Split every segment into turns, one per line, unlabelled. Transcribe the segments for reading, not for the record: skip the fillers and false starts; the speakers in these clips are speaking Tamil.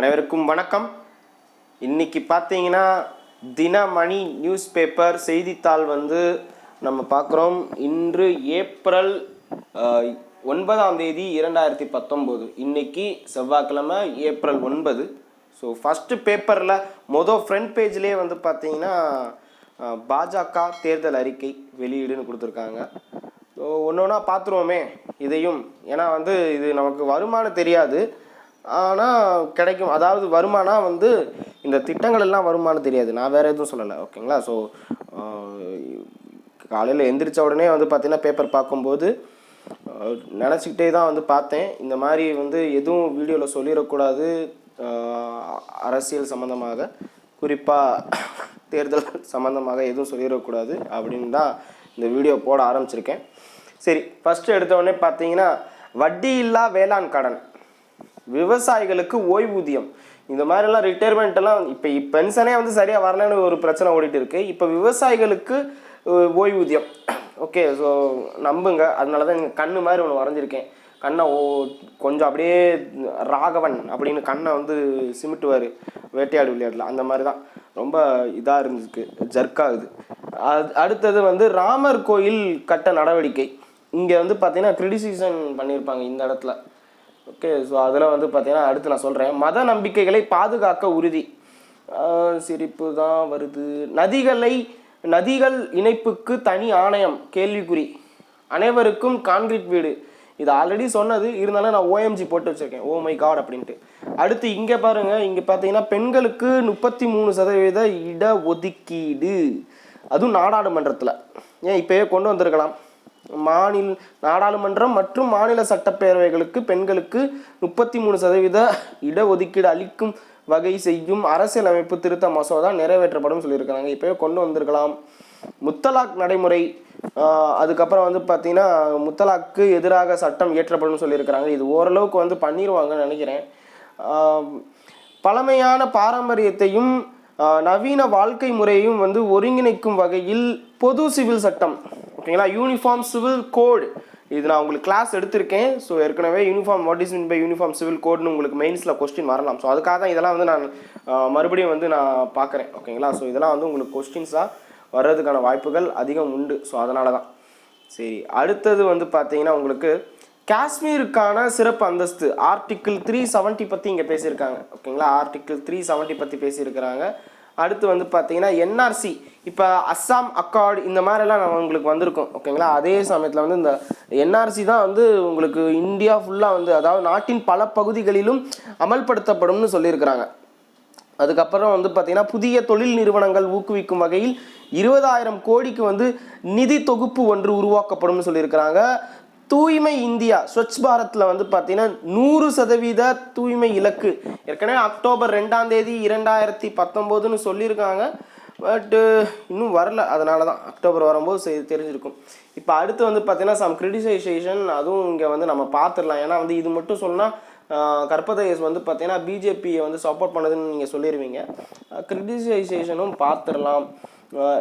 அனைவருக்கும் வணக்கம். இன்னைக்கு பார்த்தீங்கன்னா தினமணி நியூஸ் பேப்பர் செய்தித்தாள் நம்ம பார்க்குறோம். இன்று ஏப்ரல் 9ஆம் தேதி 2019. இன்னைக்கு செவ்வாய்க்கிழமை ஏப்ரல் 9. ஸோ ஃபஸ்ட்டு பேப்பரில் ஃப்ரண்ட் பேஜ்லேயே பார்த்தீங்கன்னா பாஜக தேர்தல் அறிக்கை வெளியீடுன்னு கொடுத்துருக்காங்க. ஸோ ஒன்று ஒன்றா பார்த்துருவோமே இதையும். ஏன்னா இது நமக்கு வருமானம் தெரியாது, ஆனால் கிடைக்கும். அதாவது வருமானம் இந்த திட்டங்கள் எல்லாம் வருமானம் தெரியாது, நான் வேறு எதுவும் சொல்லலை, ஓகேங்களா. ஸோ காலையில் எந்திரிச்ச உடனே பார்த்தீங்கன்னா பேப்பர் பார்க்கும்போது நினச்சிக்கிட்டே தான் பார்த்தேன். இந்த மாதிரி எதுவும் வீடியோவில் சொல்லிடக்கூடாது, அரசியல் சம்மந்தமாக குறிப்பாக தேர்தல் சம்மந்தமாக எதுவும் சொல்லிடக்கூடாது அப்படின்னு தான் இந்த வீடியோ போட ஆரம்பிச்சிருக்கேன். சரி, ஃபஸ்ட்டு எடுத்தோடனே பார்த்தீங்கன்னா வட்டி இல்லா வேளாண் கடன், விவசாயிகளுக்கு ஓய்வூதியம், இந்த மாதிரிலாம் ரிட்டையர்மெண்ட்டெல்லாம் இப்போ பென்ஷனே சரியாக வரலன்னு ஒரு பிரச்சனை ஓடிட்டு இருக்குது. இப்போ விவசாயிகளுக்கு ஓய்வூதியம். ஓகே, ஸோ நம்புங்க. அதனால தான் எங்கள் கண்ணு மாதிரி ஒன்று வரைஞ்சிருக்கேன். கண்ணை கொஞ்சம் அப்படியே ராகவன் அப்படின்னு கண்ணை சிமிட்டுவார் வேட்டையாடு விளையாடல, அந்த மாதிரி தான் ரொம்ப இதாக இருந்துருக்கு, ஜர்க்காகுது. அடுத்தது ராமர் கோயில் கட்ட நடவடிக்கை. இங்கே பார்த்தீங்கன்னா கிரிட்டிசிசன் பண்ணியிருப்பாங்க இந்த இடத்துல. ஓகே, ஸோ அதில் பார்த்தீங்கன்னா அடுத்து நான் சொல்கிறேன். மத நம்பிக்கைகளை பாதுகாக்க உறுதி. சிரிப்பு தான் வருது. நதிகள் இணைப்புக்கு தனி ஆணையம் கேள்விக்குறி. அனைவருக்கும் கான்கிரீட் வீடு. இது ஆல்ரெடி சொன்னது, இருந்தாலும் நான் ஓஎம்ஜி போட்டு வச்சுருக்கேன், ஓ மை காட் அப்படின்ட்டு. அடுத்து இங்கே பாருங்கள், இங்கே பார்த்தீங்கன்னா பெண்களுக்கு 33% இட ஒதுக்கீடு, அதுவும் நாடாளுமன்றத்தில். ஏன் இப்போயே கொண்டு வந்திருக்கலாம். நாடாளுமன்றம் மற்றும் மாநில சட்டப்பேரவைகளுக்கு பெண்களுக்கு 33% இடஒதுக்கீடு அளிக்கும் வகை செய்யும் அரசியலமைப்பு திருத்த மசோதா நிறைவேற்றப்படும் சொல்லியிருக்கிறாங்க. இப்போவே கொண்டு வந்திருக்கலாம். முத்தலாக் நடைமுறை, அதுக்கப்புறம் பார்த்தீங்கன்னா முத்தலாக்கு எதிராக சட்டம் இயற்றப்படும் சொல்லியிருக்கிறாங்க. இது ஓரளவுக்கு பண்ணிடுவாங்கன்னு நினைக்கிறேன். பழமையான பாரம்பரியத்தையும் நவீன வாழ்க்கை முறையும் ஒருங்கிணைக்கும் வகையில் பொது சிவில் சட்டம், ஓகேங்களா, யூனிஃபார்ம் சிவில் கோடு. இது நான் உங்களுக்கு கிளாஸ் எடுத்திருக்கேன். ஸோ ஏற்கனவே uniform what is mean by uniform civil கோட்னு உங்களுக்கு மெயின்ஸில் கொஸ்டின் வரலாம். ஸோ அதுக்காக தான் இதெல்லாம் நான் மறுபடியும் நான் பார்க்குறேன், ஓகேங்களா. ஸோ இதெல்லாம் உங்களுக்கு கொஸ்டின்ஸாக வர்றதுக்கான வாய்ப்புகள் அதிகம் உண்டு. ஸோ அதனால தான். சரி, அடுத்தது பார்த்தீங்கன்னா உங்களுக்கு காஷ்மீருக்கான சிறப்பு அந்தஸ்து ஆர்டிக்கிள் 370 பற்றி இங்கே பேசியிருக்காங்க, ஓகேங்களா. ஆர்டிக்கிள் 370 பற்றி பேசியிருக்கிறாங்க. அடுத்து பார்த்தீங்கன்னா என்ஆர்சி, இப்போ அஸ்ஸாம் அக்கார்டு இந்த மாதிரிலாம் உங்களுக்கு வந்திருக்கும், ஓகேங்களா. அதே சமயத்தில் இந்த என்ஆர்சி தான் உங்களுக்கு இந்தியா ஃபுல்லாக அதாவது நாட்டின் பல பகுதிகளிலும் அமல்படுத்தப்படும்னு சொல்லியிருக்கிறாங்க. அதுக்கப்புறம் பார்த்தீங்கன்னா புதிய தொழில் நிறுவனங்கள் ஊக்குவிக்கும் வகையில் 20,000 கோடிக்கு நிதி தொகுப்பு ஒன்று உருவாக்கப்படும் சொல்லியிருக்கிறாங்க. தூய்மை இந்தியா ஸ்வச் பாரத்தில் பார்த்தீங்கன்னா 100% தூய்மை இலக்கு ஏற்கனவே அக்டோபர் 2ஆம் தேதி 2019 சொல்லியிருக்காங்க. பட்டு இன்னும் வரல, அதனால தான் அக்டோபர் வரும்போது தெரிஞ்சிருக்கும். இப்போ அடுத்து பார்த்தீங்கன்னா சம் கிரிட்டிசைசேஷன், அதுவும் இங்கே நம்ம பார்த்துடலாம். ஏன்னா இது மட்டும் சொன்னால் கற்பதேஸ் பார்த்தீங்கன்னா பிஜேபியை சப்போர்ட் பண்ணதுன்னு நீங்கள் சொல்லிடுவீங்க. கிரிட்டிசைசேஷனும் பார்த்துடலாம்.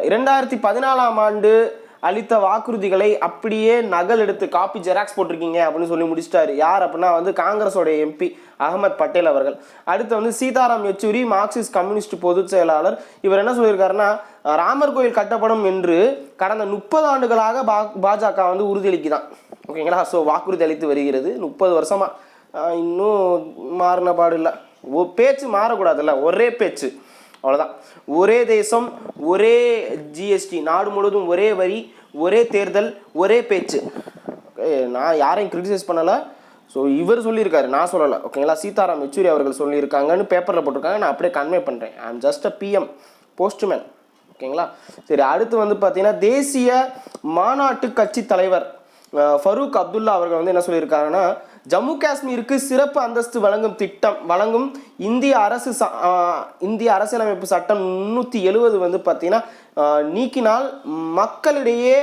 2014ஆம் ஆண்டு அளித்த வாக்குறுதிகளை அப்படியே நகல் எடுத்து காப்பி ஜெராக்ஸ் போட்டிருக்கீங்க அப்படின்னு சொல்லி முடிச்சிட்டாரு. யார் அப்படின்னா காங்கிரஸோடைய எம்பி அகமது பட்டேல் அவர்கள். அடுத்து சீதாராம் யெச்சூரி மார்க்சிஸ்ட் கம்யூனிஸ்ட் பொதுச் செயலாளர். இவர் என்ன சொல்லியிருக்காருன்னா, ராமர் கோயில் கட்டப்படும் என்று கடந்த 30 ஆண்டுகளாக பாஜக உறுதியளிக்குதான், ஓகேங்களா. ஸோ வாக்குறுதி அளித்து வருகிறது 30 வருஷமா. இன்னும் மாறின பாடு இல்லை. பேச்சு மாறக்கூடாதுல்ல, ஒரே பேச்சு, அவ்வளோதான். ஒரே தேசம், ஒரே ஜிஎஸ்டி, நாடு முழுவதும் ஒரே வரி, ஒரே தேர்தல், ஒரே பேச்சு. நான் யாரையும் கிரிட்டிசைஸ் பண்ணலை. ஸோ இவர் சொல்லியிருக்காரு, நான் சொல்லலை, ஓகேங்களா. சீதாராம் யெச்சூரி அவர்கள் சொல்லியிருக்காங்கன்னு பேப்பரில் போட்டிருக்காங்க. நான் அப்படியே கன்வே பண்ணுறேன். I am just a PM postman, ஓகேங்களா. சரி, அடுத்து பார்த்தீங்கன்னா தேசிய மாநாட்டு கட்சி தலைவர் ஃபரூக் அப்துல்லா அவர்கள் என்ன சொல்லியிருக்காங்கன்னா, ஜம்மு காஷ்மீருக்கு சிறப்பு அந்தஸ்து வழங்கும் இந்திய அரசியலமைப்பு சட்டம் 370 பார்த்தீங்கன்னா நீக்கினால் மக்களிடையே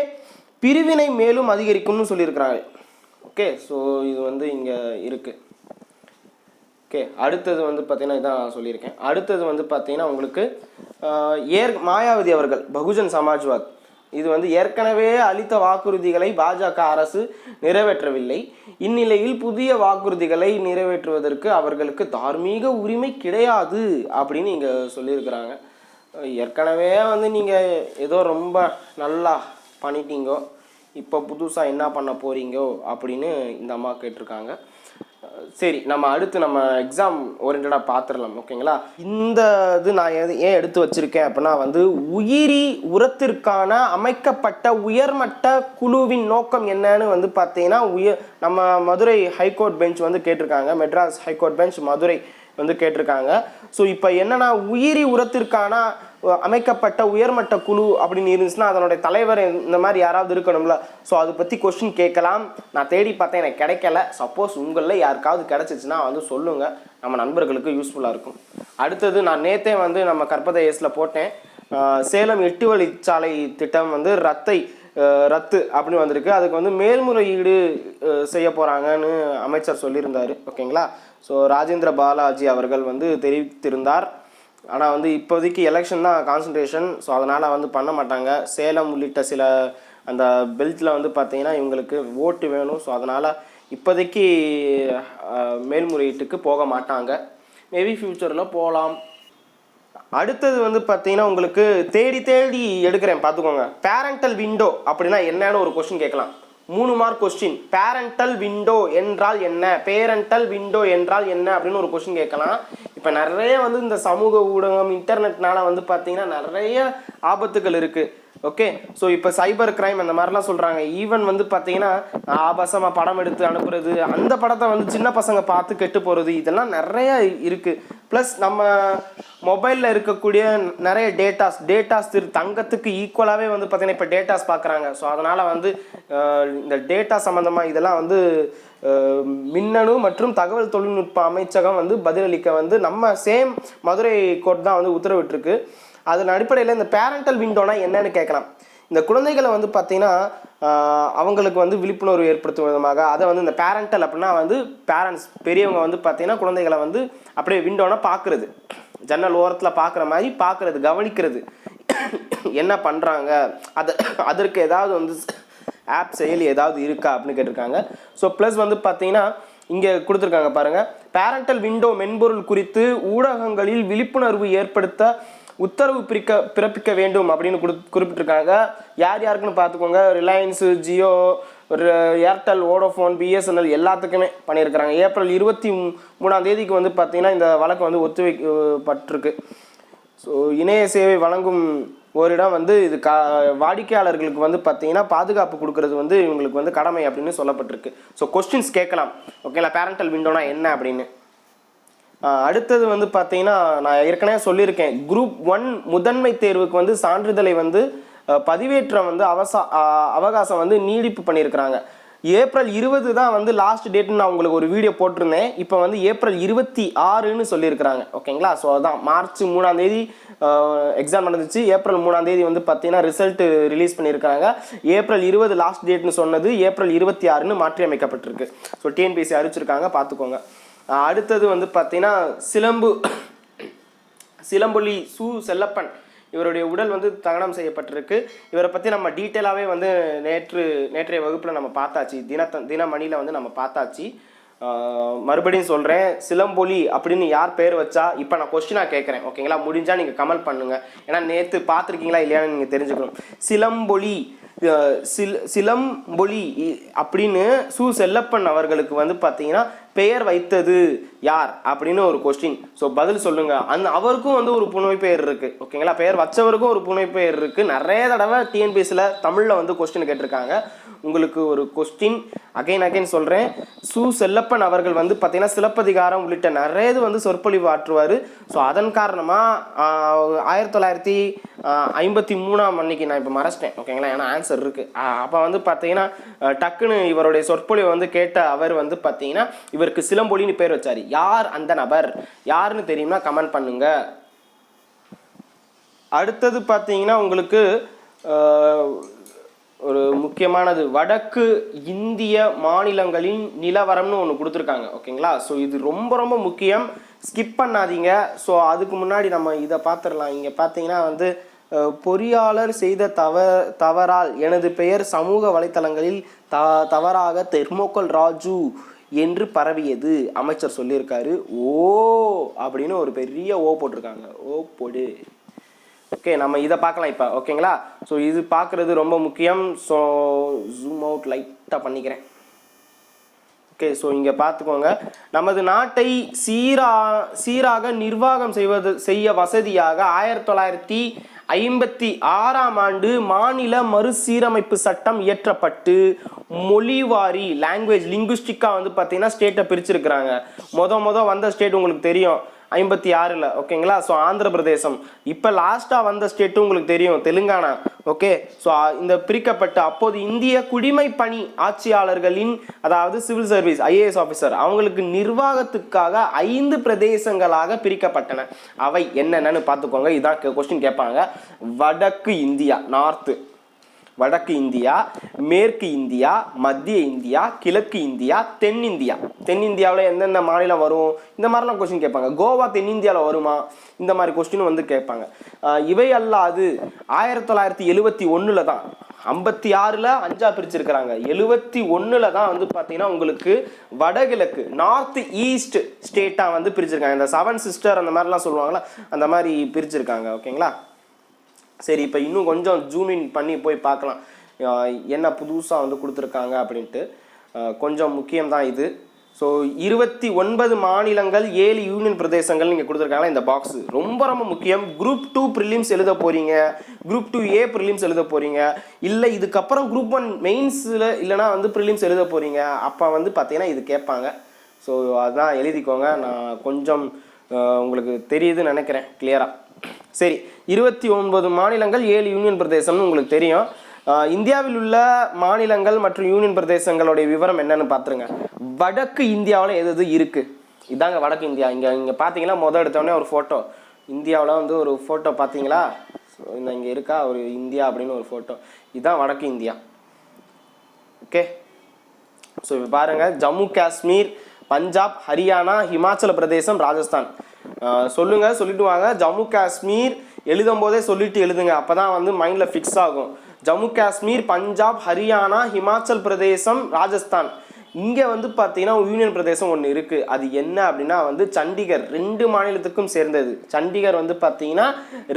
பிரிவினை மேலும் அதிகரிக்கும்னு சொல்லியிருக்கிறாங்க. ஓகே, ஸோ இது இங்கே இருக்குது. ஓகே, அடுத்தது பார்த்தீங்கன்னா இதான் நான் சொல்லியிருக்கேன். அடுத்தது பார்த்தீங்கன்னா உங்களுக்கு மாயாவதி அவர்கள் பகுஜன் சமாஜ்வாத் இது வந்து ஏற்கனவே அளித்த வாக்குறுதிகளை பாஜக அரசு நிறைவேற்றவில்லை. இந்நிலையில் புதிய வாக்குறுதிகளை நிறைவேற்றுவதற்கு அவர்களுக்கு தார்மீக உரிமை கிடையாது அப்படின்னு இங்கே சொல்லியிருக்கிறாங்க. ஏற்கனவே வந்து நீங்கள் ஏதோ ரொம்ப நல்லா பண்ணிட்டீங்கோ, இப்போ புதுசாக என்ன பண்ண போகிறீங்கோ அப்படின்னு இந்த அம்மா கேட்டிருக்காங்க. சரி, நம்ம அடுத்து நம்ம எக்ஸாம் ஓரியன்டாக பார்த்துடலாம். ஓகேங்களா? இந்த இது நான் ஏன் எடுத்து வச்சுருக்கேன் அப்படின்னா வந்து உயிரி உரத்திற்கான அமைக்கப்பட்ட உயர்மட்ட குழுவின் நோக்கம் என்னன்னு வந்து பார்த்தீங்கன்னா நம்ம மதுரை ஹைகோர்ட் பெஞ்ச் வந்து கேட்டிருக்காங்க. மெட்ராஸ் ஹைகோர்ட் பெஞ்ச் மதுரை வந்து கேட்டிருக்காங்க. ஸோ இப்போ என்னன்னா உயிரி உரத்திற்கான அமைக்கப்பட்ட உயர்மட்ட குழு அப்படின்னு இருந்துச்சுன்னா அதனுடைய தலைவர் இந்த மாதிரி யாராவது இருக்கணும்ல. ஸோ அதை பற்றி கொஸ்டின் கேட்கலாம். நான் தேடி பார்த்தேன், எனக்கு கிடைக்கல. சப்போஸ் உங்களில் யாருக்காவது கிடைச்சிச்சுன்னா வந்து சொல்லுங்கள், நம்ம நண்பர்களுக்கு யூஸ்ஃபுல்லாக இருக்கும். அடுத்தது நான் நேற்றே வந்து நம்ம கற்பதையஸில் போட்டேன், சேலம் 8 வழிச்சாலை திட்டம் வந்து ரத்து அப்படின்னு வந்திருக்கு. அதுக்கு வந்து மேல்முறையீடு செய்ய போகிறாங்கன்னு அமைச்சர் சொல்லியிருந்தார். ஓகேங்களா? ஸோ ராஜேந்திர பாலாஜி அவர்கள் வந்து தெரிவித்திருந்தார். ஆனால் வந்து இப்போதைக்கு எலெக்ஷன் தான் கான்சன்ட்ரேஷன். ஸோ அதனால் வந்து பண்ண மாட்டாங்க. சேலம் உள்ளிட்ட சில அந்த பெல்ட்டில் வந்து பார்த்திங்கன்னா இவங்களுக்கு ஓட்டு வேணும். ஸோ அதனால் இப்போதைக்கு மேல்முறையீட்டுக்கு போக மாட்டாங்க. மேபி ஃப்யூச்சரில் போகலாம். அடுத்தது வந்து பார்த்தீங்கன்னா உங்களுக்கு தேடி எடுக்கிறேன், பார்த்துக்கோங்க. பேரண்டல் விண்டோ அப்படின்னா என்னன்னு ஒரு கொஸ்டின் கேட்கலாம். 3 மார்க் கொஸ்டின். பேரண்டல் விண்டோ என்றால் என்ன, பேரண்டல் விண்டோ என்றால் என்ன அப்படின்னு ஒரு கொஸ்டின் கேட்கலாம். இப்போ நிறைய வந்து இந்த சமூக ஊடகம் இன்டர்நெட்னால வந்து பார்த்தீங்கன்னா நிறைய ஆபத்துகள் இருக்குது. ஓகே, ஸோ இப்போ சைபர் கிரைம் அந்த மாதிரிலாம் சொல்கிறாங்க. ஈவன் வந்து பார்த்தீங்கன்னா ஆபாசமாக படம் எடுத்து அனுப்புறது, அந்த படத்தை வந்து சின்ன பசங்க பார்த்து கெட்டு போகிறது, இதெல்லாம் நிறைய இருக்குது. ப்ளஸ் நம்ம மொபைலில் இருக்கக்கூடிய நிறைய டேட்டாஸ் தங்கத்துக்கு ஈக்குவலாகவே வந்து பார்த்தீங்கன்னா இப்போ டேட்டாஸ் பார்க்குறாங்க. ஸோ அதனால் வந்து இந்த டேட்டா சம்மந்தமாக இதெல்லாம் வந்து மின்னணு மற்றும் தகவல் தொழில்நுட்ப அமைச்சகம் வந்து பதிலளிக்க வந்து நம்ம சேம் மதுரை கோர்ட் தான் வந்து உத்தரவிட்டிருக்கு. அதன் அடிப்படையில் இந்த பேரண்டல் விண்டோனா என்னன்னு கேட்கலாம். இந்த குழந்தைகளை வந்து பார்த்தீங்கன்னா அவங்களுக்கு வந்து விழிப்புணர்வு ஏற்படுத்தும் விதமாக அதை வந்து இந்த பேரண்டல் அப்படின்னா வந்து பேரண்ட்ஸ் பெரியவங்க வந்து பார்த்தீங்கன்னா குழந்தைகளை வந்து அப்படியே விண்டோனா பார்க்குறது, ஜன்னல் ஓரத்தில் பார்க்குற மாதிரி பார்க்குறது, கவனிக்கிறது, என்ன பண்ணுறாங்க, அதற்கு ஏதாவது வந்து ஆப் செயலி ஏதாவது இருக்கா அப்படின்னு கேட்டிருக்காங்க. ஸோ ப்ளஸ் வந்து பார்த்தீங்கன்னா இங்கே கொடுத்துருக்காங்க பாருங்கள், பேரண்டல் விண்டோ மென்பொருள் குறித்து ஊடகங்களில் விழிப்புணர்வு ஏற்படுத்த உத்தரவு பிறப்பிக்க வேண்டும் அப்படின்னு குறிப்பிட்டிருக்காங்க. யாருக்குன்னு பார்த்துக்கோங்க. Reliance, Jio, Airtel, Vodafone, BSNL எல்லாத்துக்குமே பண்ணியிருக்கிறாங்க. ஏப்ரல் 23 வந்து பார்த்தீங்கன்னா இந்த வழக்கு வந்து ஒத்திவைக்கப்பட்டிருக்கு. ஸோ இணைய சேவை வழங்கும் ஓரிடம் வந்து இது வாடிக்கையாளர்களுக்கு வந்து பார்த்தீங்கன்னா பாதுகாப்பு கொடுக்கறது வந்து இவங்களுக்கு வந்து கடமை அப்படின்னு சொல்லப்பட்டிருக்கு. ஸோ கொஸ்டின்ஸ் கேட்கலாம். ஓகேங்களா? பேரண்டல் விண்டோனா என்ன அப்படின்னு. அடுத்தது வந்து பார்த்தீங்கன்னா நான் ஏற்கனவே சொல்லியிருக்கேன், குரூப் 1 முதன்மை தேர்வுக்கு வந்து சான்றிதழை வந்து பதிவேற்றம் வந்து அவகாசம் வந்து நீடிப்பு பண்ணியிருக்கிறாங்க. ஏப்ரல் 20 தான் வந்து லாஸ்ட் டேட்னு நான் உங்களுக்கு ஒரு வீடியோ போட்டிருந்தேன். இப்போ வந்து ஏப்ரல் 26ன்னு சொல்லியிருக்கிறாங்க. ஓகேங்களா? ஸோ அதான் மார்ச் 3 எக்ஸாம் நடந்துச்சு. ஏப்ரல் 3 வந்து பார்த்தீங்கன்னா ரிசல்ட் ரிலீஸ் பண்ணியிருக்காங்க. ஏப்ரல் 20 லாஸ்ட் டேட்னு சொன்னது ஏப்ரல் 26ன்னு மாற்றி அமைக்கப்பட்டிருக்கு. ஸோ டிஎன்பிஎஸ்சி அறிவிச்சிருக்காங்க, பார்த்துக்கோங்க. அடுத்தது வந்து பார்த்தீங்கன்னா சிலம்பொலி சு செல்லப்பன் இவருடைய உடல் வந்து தகனம் செய்யப்பட்டிருக்கு. இவரை பற்றி நம்ம டீட்டெயிலாகவே வந்து நேற்றைய வகுப்பில் நம்ம பார்த்தாச்சு. தினமணியில் வந்து நம்ம பார்த்தாச்சு. மறுபடியும் சொல்கிறேன், சிலம்பொலி அப்படின்னு யார் பேர் வச்சா இப்போ நான் கொஸ்டினாக கேட்குறேன். ஓகேங்களா? முடிஞ்சால் நீங்கள் கமெண்ட் பண்ணுங்கள். ஏன்னா நேற்று பார்த்துருக்கீங்களா இல்லையான்னு நீங்கள் தெரிஞ்சுக்கணும். சிலம்பொலி அப்படின்னு சு செல்லப்பன் அவர்களுக்கு வந்து பார்த்தீங்கன்னா பெயர் வைத்தது யார் அப்படின்னு ஒரு கொஸ்டின். ஸோ பதில் சொல்லுங்க. அவருக்கும் வந்து ஒரு புனை பெயர் இருக்கு. ஓகேங்களா? பெயர் வச்சவருக்கும் ஒரு புனை பெயர் இருக்கு. நிறைய தடவை டிஎன்பிஎஸ்சியில் தமிழில் வந்து கொஸ்டின் கேட்டிருக்காங்க. உங்களுக்கு ஒரு கொஸ்டின் அகைன் சொல்கிறேன். சு செல்லப்பன் அவர்கள் வந்து பார்த்தீங்கன்னா சிலப்பதிகாரம் உள்ளிட்ட நிறைய இது வந்து சொற்பொழிவு ஆற்றுவார். ஸோ அதன் காரணமாக 1953 அன்னைக்கு நான் இப்போ மறைச்சிட்டேன். ஓகேங்களா? ஏன்னா ஆன்சர் இருக்குது. அப்போ வந்து பார்த்தீங்கன்னா டக்குன்னு இவருடைய சொற்பொழிவை வந்து கேட்ட அவர் வந்து பார்த்தீங்கன்னா இவருக்கு சிலம்பொலின்னு பேர் வச்சார். யார் அந்த நபர், யாருன்னு தெரியும்னா கமெண்ட் பண்ணுங்க. அடுத்தது பார்த்தீங்கன்னா உங்களுக்கு ஒரு முக்கியமானது வடக்கு இந்திய மாநிலங்களின் நிலவரம்னு ஒன்று கொடுத்துருக்காங்க. ஓகேங்களா? ஸோ இது ரொம்ப முக்கியம், ஸ்கிப் பண்ணாதீங்க. ஸோ அதுக்கு முன்னாடி நம்ம இதை பார்த்துடலாம். இங்கே பார்த்தீங்கன்னா வந்து பொறியாளர் செய்த தவறால் எனது பெயர் சமூக வலைத்தளங்களில் தவறாக தெர்மோகோல் ராஜு என்று பரவியது அமைச்சர் சொல்லியிருக்காரு. ஓ அப்படின்னு ஒரு பெரிய ஓ போட்டிருக்காங்க. ஓ போடு. ஓகே, நம்ம இதை பார்க்கலாம் இப்போ. ஓகேங்களா? ஸோ இது பார்க்குறது ரொம்ப முக்கியம். ஸோ ஜூம் அவுட் லைட்டாக பண்ணிக்கிறேன். ஓகே, ஸோ இங்கே பார்த்துக்கோங்க. நமது நாட்டை சீராக நிர்வாகம் செய்ய வசதியாக 1956 மாநில மறுசீரமைப்பு சட்டம் இயற்றப்பட்டு மொழிவாரி லிங்குஸ்டிக்காக வந்து பார்த்தீங்கன்னா ஸ்டேட்டை பிரிச்சிருக்கிறாங்க. மொத வந்த ஸ்டேட் உங்களுக்கு தெரியும் 56ல். ஓகேங்களா? ஸோ ஆந்திர பிரதேசம். இப்போ லாஸ்ட்டாக வந்த ஸ்டேட்டும் உங்களுக்கு தெரியும், தெலுங்கானா. ஓகே, ஸோ இந்த பிரிக்கப்பட்ட அப்போது இந்திய குடிமை பணி ஆட்சியாளர்களின், அதாவது சிவில் சர்வீஸ் IAS ஆஃபீஸர், அவங்களுக்கு நிர்வாகத்துக்காக 5 பிரதேசங்களாக பிரிக்கப்பட்டன. அவை என்னென்னு பார்த்துக்கோங்க. இதான் கொஸ்டின் கேட்பாங்க. வடக்கு இந்தியா, நார்த்து, வடக்கு இந்தியா, மேற்கு இந்தியா, மத்திய இந்தியா, கிழக்கு இந்தியா, தென்னிந்தியா. தென்னிந்தியாவில் எந்தெந்த மாநிலம் வரும், இந்த மாதிரிலாம் கொஸ்டின் கேட்பாங்க. கோவா தென்னிந்தியாவில் வருமா, இந்த மாதிரி கொஸ்டின் வந்து கேட்பாங்க. இவை அல்லாது 1971 தான், 56ல் 5ஆ பிரிச்சிருக்கிறாங்க. 71ல் தான் வந்து பார்த்தீங்கன்னா உங்களுக்கு வடகிழக்கு, நார்த் ஈஸ்ட் ஸ்டேட்டாக வந்து பிரிச்சிருக்காங்க. இந்த 7 சிஸ்டர் அந்த மாதிரிலாம் சொல்லுவாங்களா, அந்த மாதிரி பிரிச்சிருக்காங்க. ஓகேங்களா? சரி, இப்போ இன்னும் கொஞ்சம் ஜூம் இன் பண்ணி போய் பார்க்கலாம் என்ன புதுசாக வந்து கொடுத்துருக்காங்க அப்படின்ட்டு. கொஞ்சம் முக்கியம்தான் இது. ஸோ 29 மாநிலங்கள், 7 யூனியன் பிரதேசங்கள் நீங்கள் கொடுத்துருக்காங்களா, இந்த பாக்ஸ் ரொம்ப ரொம்ப முக்கியம். குரூப் 2 ப்ரிலிம்ஸ் எழுத போகிறீங்க, குரூப் 2A ப்ரிலிம்ஸ் எழுத போகிறீங்க, இல்லை இதுக்கப்புறம் குரூப் 1 மெயின்ஸில் இல்லைனா வந்து ப்ரிலிம்ஸ் எழுத போகிறீங்க. அப்போ வந்து பார்த்தீங்கன்னா இது கேட்பாங்க. ஸோ அதான் எழுதிக்கோங்க. நான் கொஞ்சம் உங்களுக்கு தெரியுதுன்னு நினைக்கிறேன் கிளியராக. சரி, 29 மாநிலங்கள், 7 யூனியன் பிரதேசம்னு உங்களுக்கு தெரியும். இந்தியாவில் உள்ள மாநிலங்கள் மற்றும் யூனியன் பிரதேசங்களுடைய விவரம் என்னன்னு பார்த்துருங்க. வடக்கு இந்தியாவில் எது இருக்குது, இதாங்க வடக்கு இந்தியா. இங்கே பார்த்தீங்கன்னா எடுத்தோடனே ஒரு ஃபோட்டோ, இந்தியாவில் வந்து ஒரு ஃபோட்டோ பார்த்தீங்களா, இங்கே இருக்கா ஒரு இந்தியா அப்படின்னு ஒரு ஃபோட்டோ. இதுதான் வடக்கு இந்தியா. ஓகே, ஸோ இப்போ பாருங்கள், ஜம்மு காஷ்மீர், பஞ்சாப், ஹரியானா, ஹிமாச்சல பிரதேசம், ராஜஸ்தான். சொல்லிட்டு வாங்க. ஜம்மு காஷ்மீர் எழுதும் போதே சொல்லிட்டு எழுதுங்க, அப்போ தான் வந்து மைண்டில் ஃபிக்ஸ் ஆகும். ஜம்மு காஷ்மீர், பஞ்சாப், ஹரியானா, ஹிமாச்சல் பிரதேசம், ராஜஸ்தான். இங்கே வந்து பார்த்தீங்கன்னா யூனியன் பிரதேசம் ஒன்று இருக்குது. அது என்ன அப்படின்னா வந்து சண்டிகர், 2 மாநிலத்துக்கும் சேர்ந்தது. சண்டிகர் வந்து பார்த்தீங்கன்னா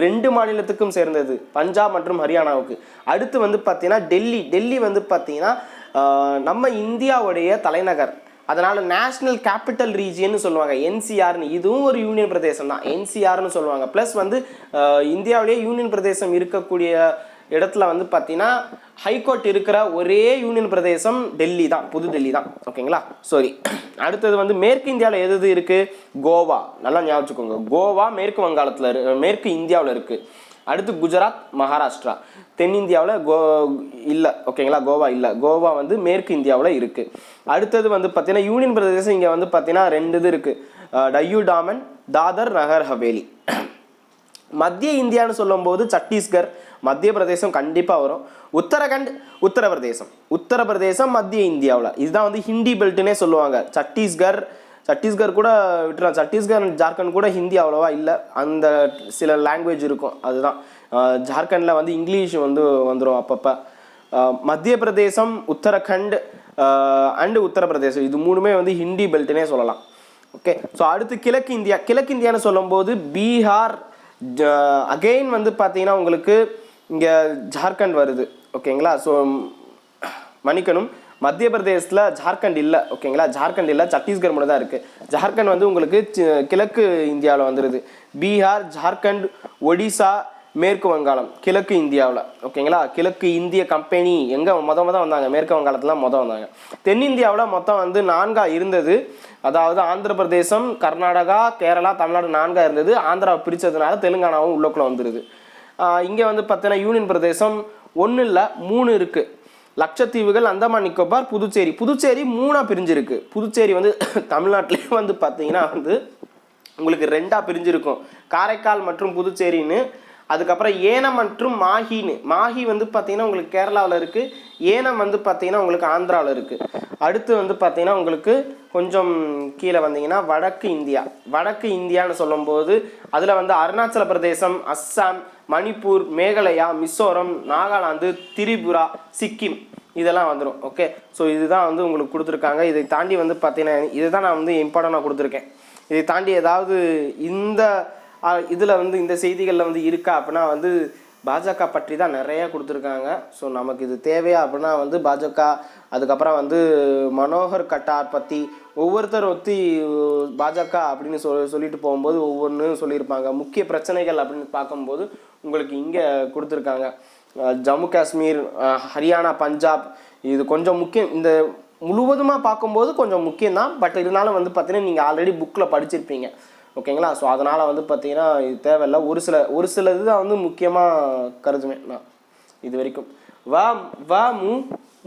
2 மாநிலத்துக்கும் சேர்ந்தது, பஞ்சாப் மற்றும் ஹரியானாவுக்கு. அடுத்து வந்து பார்த்தீங்கன்னா டெல்லி வந்து பார்த்தீங்கன்னா நம்ம இந்தியாவுடைய தலைநகர். அதனால் நேஷ்னல் கேபிட்டல் ரீஜியன்னு சொல்லுவாங்க, NCRன்னு. இதுவும் ஒரு யூனியன் பிரதேசம் தான், NCRன்னு சொல்லுவாங்க. ப்ளஸ் வந்து இந்தியாவிலேயே யூனியன் பிரதேசம் இருக்கக்கூடிய இடத்துல வந்து பார்த்தீங்கன்னா ஹைகோர்ட் இருக்கிற ஒரே யூனியன் பிரதேசம் டெல்லி தான், புது டெல்லி தான். ஓகேங்களா? சரி, அடுத்தது வந்து மேற்கு இந்தியாவில் எது இருக்குது, கோவா. நல்லா ஞாபகம் வச்சுக்கோங்க, கோவா மேற்கு இந்தியாவில் இருக்குது. அடுத்து குஜராத், மகாராஷ்டிரா. தென்னிந்தியாவில் இல்லை. ஓகேங்களா? கோவா இல்லை, கோவா வந்து மேற்கு இந்தியாவில் இருக்குது. அடுத்தது வந்து பார்த்தீங்கன்னா யூனியன் பிரதேசம் இங்கே வந்து பார்த்தீங்கன்னா 2 இது இருக்குது, டையூ டாமன், தாதர் நகர் ஹவேலி. மத்திய இந்தியான்னு சொல்லும்போது சத்தீஸ்கர், மத்திய பிரதேசம் கண்டிப்பாக வரும். உத்தரகண்ட், உத்தரப்பிரதேசம் மத்திய இந்தியாவில். இதுதான் வந்து ஹிந்தி பெல்ட்டுனே சொல்லுவாங்க. சத்தீஸ்கர் கூட விட்டுலாம், சத்தீஸ்கர் ஜார்க்கண்ட் கூட ஹிந்தி அவ்வளோவா இல்லை, அந்த சில லாங்குவேஜ் இருக்கும், அதுதான். ஜார்க்கண்டில் வந்து இங்கிலீஷ் வந்து வந்துடும் அப்பப்போ. மத்திய பிரதேசம், உத்தரகண்ட் அண்டு உத்தரப்பிரதேசம், இது 3மே வந்து ஹிந்தி பெல்ட்டுனே சொல்லலாம். ஓகே, ஸோ அடுத்து கிழக்கு இந்தியான்னு சொல்லும்போது பீகார், அகெயின் வந்து பார்த்தீங்கன்னா உங்களுக்கு இங்கே ஜார்க்கண்ட் வருது. ஓகேங்களா? ஸோ மன்னிக்கணும், மத்திய பிரதேசத்தில் ஜார்க்கண்ட் இல்லை. ஓகேங்களா? ஜார்க்கண்ட் இல்லை, சத்தீஸ்கர் மட்டும் தான் இருக்குது. ஜார்க்கண்ட் வந்து உங்களுக்கு கிழக்கு இந்தியாவில் வந்துடுது. பீகார், ஜார்க்கண்ட், ஒடிசா, மேற்கு வங்காளம் கிழக்கு இந்தியாவில். ஓகேங்களா? கிழக்கு இந்திய கம்பெனி எங்கே வந்தாங்க, மேற்கு வங்காளத்தில் வந்தாங்க. தென்னிந்தியாவில் மொத்தம் வந்து 4 இருந்தது. அதாவது ஆந்திர பிரதேசம், கர்நாடகா, கேரளா, தமிழ்நாடு 4 இருந்தது. ஆந்திராவை பிரித்ததுனால தெலுங்கானாவும் உள்ளக்குள்ளே வந்துடுது. இங்கே வந்து பார்த்தீங்கன்னா யூனியன் பிரதேசம் 1 இல்லை 3 இருக்குது. லட்சத்தீவுகள், அந்தமான் நிக்கோபார், புதுச்சேரி 3ஆக பிரிஞ்சிருக்கு. புதுச்சேரி வந்து தமிழ்நாட்டிலே வந்து பார்த்தீங்கன்னா வந்து உங்களுக்கு 2ஆக பிரிஞ்சிருக்கும், காரைக்கால் மற்றும் புதுச்சேரின்னு. அதுக்கப்புறம் ஏனம் மற்றும் மாஹி வந்து பார்த்தீங்கன்னா உங்களுக்கு கேரளாவில் இருக்குது. ஏனம் வந்து பார்த்தீங்கன்னா உங்களுக்கு ஆந்திராவில் இருக்குது. அடுத்து வந்து பார்த்தீங்கன்னா உங்களுக்கு கொஞ்சம் கீழே வந்தீங்கன்னா வடக்கு இந்தியான்னு சொல்லும்போது அதில் வந்து அருணாச்சல பிரதேசம், அஸ்ஸாம், மணிப்பூர், மேகாலயா, மிசோரம், நாகாலாந்து, திரிபுரா, சிக்கிம் இதெல்லாம் வந்துடும். ஓகே, ஸோ இதுதான் வந்து உங்களுக்கு கொடுத்துருக்காங்க. இதை தாண்டி வந்து பார்த்தீங்கன்னா இதுதான் நான் வந்து இம்பார்ட்டண்டாக கொடுத்துருக்கேன். இதை தாண்டி ஏதாவது இந்த இதில் வந்து இந்த செய்திகளில் வந்து இருக்கா அப்படின்னா வந்து பாஜக பற்றி தான் நிறையா கொடுத்துருக்காங்க. ஸோ நமக்கு இது தேவையா அப்படின்னா வந்து பாஜக, அதுக்கப்புறம் வந்து மனோகர் கட்டார் பற்றி ஒவ்வொருத்தர் பாஜக அப்படின்னு சொல்லிட்டு போகும்போது ஒவ்வொன்றும் சொல்லியிருப்பாங்க. முக்கிய பிரச்சனைகள் அப்படின்னு பார்க்கும்போது உங்களுக்கு இங்கே கொடுத்துருக்காங்க. ஜம்மு காஷ்மீர், ஹரியானா, பஞ்சாப் இது கொஞ்சம் முக்கியம். இந்த முழுவதுமாக பார்க்கும்போது கொஞ்சம் முக்கியம்தான். பட் இருந்தாலும் வந்து பார்த்தீங்கன்னா நீங்கள் ஆல்ரெடி புக்கில் படிச்சிருப்பீங்க. ஓகேங்களா? ஸோ அதனால் வந்து பார்த்தீங்கன்னா இது தேவையில்லை. ஒரு சில இதுதான் வந்து முக்கியமாக கருதுவேன் நான் இது வரைக்கும்.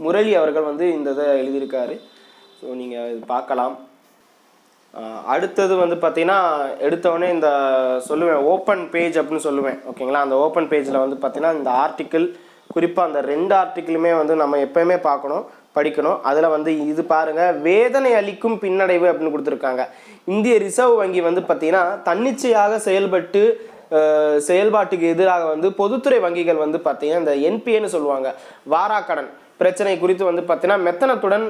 முரளி அவர்கள் வந்து இந்த இதை எழுதியிருக்காரு. ஸோ நீங்கள் இது பார்க்கலாம். அடுத்தது வந்து பார்த்தீங்கன்னா எடுத்தவொடனே இந்த சொல்லுவேன் ஓப்பன் பேஜ் அப்படின்னு சொல்லுவேன். ஓகேங்களா? அந்த ஓப்பன் பேஜில் வந்து பார்த்தீங்கன்னா இந்த ஆர்டிக்கிள், குறிப்பாக அந்த 2 ஆர்டிக்கிளுமே வந்து நம்ம எப்போயுமே படிக்கணும். அதில் வந்து இது பாருங்கள், வேதனை அளிக்கும் பின்னடைவு அப்படின்னு கொடுத்துருக்காங்க. இந்திய ரிசர்வ் வங்கி வந்து பார்த்தீங்கன்னா தன்னிச்சையாக செயல்பாட்டுக்கு எதிராக வந்து பொதுத்துறை வங்கிகள் வந்து பார்த்தீங்கன்னா இந்த என்பிஏன்னு சொல்லுவாங்க, வாராக்கடன் பிரச்சனை குறித்து வந்து பார்த்தீங்கன்னா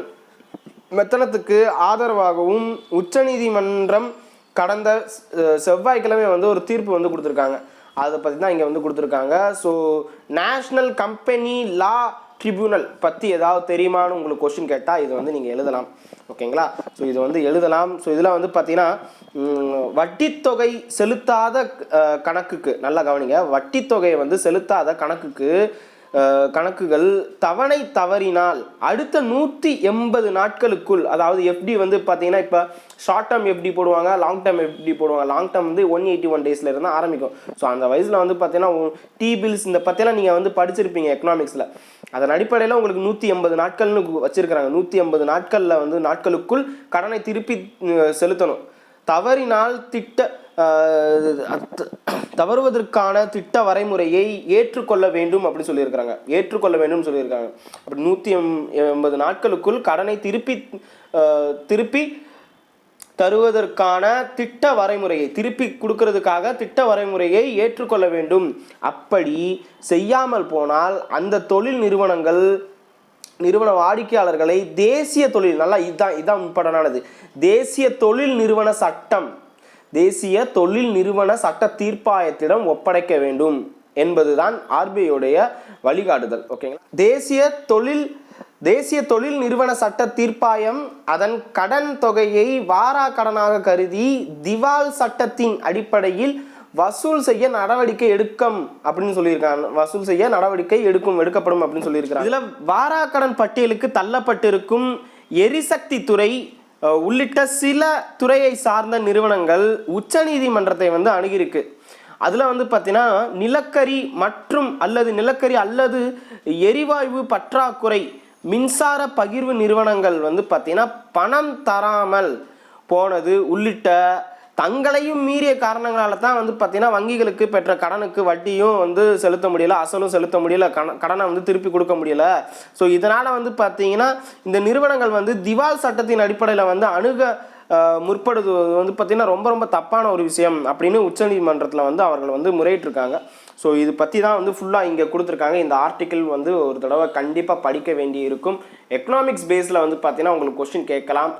மெத்தனத்துக்கு ஆதரவாகவும் உச்சநீதிமன்றம் கடந்த செவ்வாய்க்கிழமை வந்து ஒரு தீர்ப்பு வந்து கொடுத்துருக்காங்க. அதை பற்றி தான் இங்கே வந்து கொடுத்துருக்காங்க. ஸோ நேஷ்னல் கம்பெனி லா ட்ரிபியூனல் பற்றி ஏதாவது தெரியுமான்னு உங்களுக்கு கொஸ்டின் கேட்டால் இது வந்து நீங்கள் எழுதலாம். ஓகேங்களா? ஸோ இது வந்து எழுதலாம். ஸோ இதில் வந்து பார்த்தீங்கன்னா வட்டித்தொகை செலுத்தாத கணக்குக்கு, நல்லா கவனிங்க, வட்டித்தொகையை வந்து செலுத்தாத கணக்குகள் தவணை தவறினால் அடுத்த 180 நாட்களுக்குள், அதாவது எஃப்டி வந்து பார்த்தீங்கன்னா இப்போ ஷார்ட் டேர்ம் எஃப்டி போடுவாங்க, லாங் டேர்ம் எஃப்டி போடுவாங்க. லாங் டேர்ம் வந்து 181 டேஸில் இருந்தால் ஆரம்பிக்கும். ஸோ அந்த வயசில் வந்து பார்த்தீங்கன்னா டி பில்ஸ் இந்த பற்றியெல்லாம் நீங்கள் வந்து படிச்சிருப்பீங்க எக்கனாமிக்ஸில். அதன் அடிப்படையில் உங்களுக்கு 180 நாட்கள்னு வச்சுருக்கிறாங்க. 180 நாட்களில் வந்து நாட்களுக்குள் கடனை திருப்பி செலுத்தணும். தவறினால் தவறுவதற்கான திட்ட வரைமுறையை ஏற்றுக்கொள்ள வேண்டும் அப்படி சொல்லியிருக்கிறாங்க. அப்படி 180 நாட்களுக்குள் கடனை திருப்பி தருவதற்கான திட்ட வரைமுறையை, திருப்பி கொடுக்கறதுக்காக திட்ட வரைமுறையை ஏற்றுக்கொள்ள வேண்டும். அப்படி செய்யாமல் போனால் அந்த நிறுவன வாடிக்கையாளர்களை தேசிய தொழில், நல்லா இதான் இம்பார்ட்டன்டானது, தேசிய தொழில் நிறுவன சட்ட தீர்ப்பாயத்திடம் ஒப்படைக்க வேண்டும் என்பதுதான் ஆர்பிஐயுடைய வழிகாட்டுதல். ஓகேங்களா? தேசிய தொழில் நிறுவன சட்ட தீர்ப்பாயம் அதன் கடன் தொகையை வாரா கடனாக கருதி திவால் சட்டத்தின் அடிப்படையில் வசூல் செய்ய நடவடிக்கை எடுக்கப்படும் அப்படின்னு சொல்லியிருக்காங்க. இதுல வாரா கடன் பட்டியலுக்கு தள்ளப்பட்டிருக்கும் எரிசக்தி துறை உள்ளிட்ட சில துறையை சார்ந்த நிறுவனங்கள் உச்சநீதிமன்றத்தை வந்து அணுகியிருக்கு. அதில் வந்து பார்த்தீங்கன்னா நிலக்கரி அல்லது எரிவாயு பற்றாக்குறை, மின்சார பகிர்வு நிறுவனங்கள் வந்து பார்த்தீங்கன்னா பணம் தராமல் போனது உள்ளிட்ட தங்களையும் மீறிய காரணங்களால தான் வந்து பார்த்தீங்கன்னா வங்கிகளுக்கு பெற்ற கடனுக்கு வட்டியும் வந்து செலுத்த முடியல, அசலும் செலுத்த முடியல, கடனை வந்து திருப்பி கொடுக்க முடியல. ஸோ இதனால் வந்து பார்த்தீங்கன்னா இந்த நிறுவனங்கள் வந்து திவால் சட்டத்தின் அடிப்படையில் வந்து முற்படுவது வந்து பார்த்தீங்கன்னா ரொம்ப ரொம்ப தப்பான ஒரு விஷயம் அப்படின்னு உச்சநீதிமன்றத்தில் வந்து அவர்கள் வந்து முறையிட்டிருக்காங்க. ஸோ இது பற்றி தான் வந்து ஃபுல்லாக இங்கே கொடுத்துருக்காங்க. இந்த ஆர்டிக்கிள் வந்து ஒரு தடவை கண்டிப்பாக படிக்க வேண்டி இருக்கும். எக்கனாமிக்ஸ் பேஸில் வந்து பார்த்தீங்கன்னா உங்களுக்கு கொஸ்டின் கேட்கலாம்.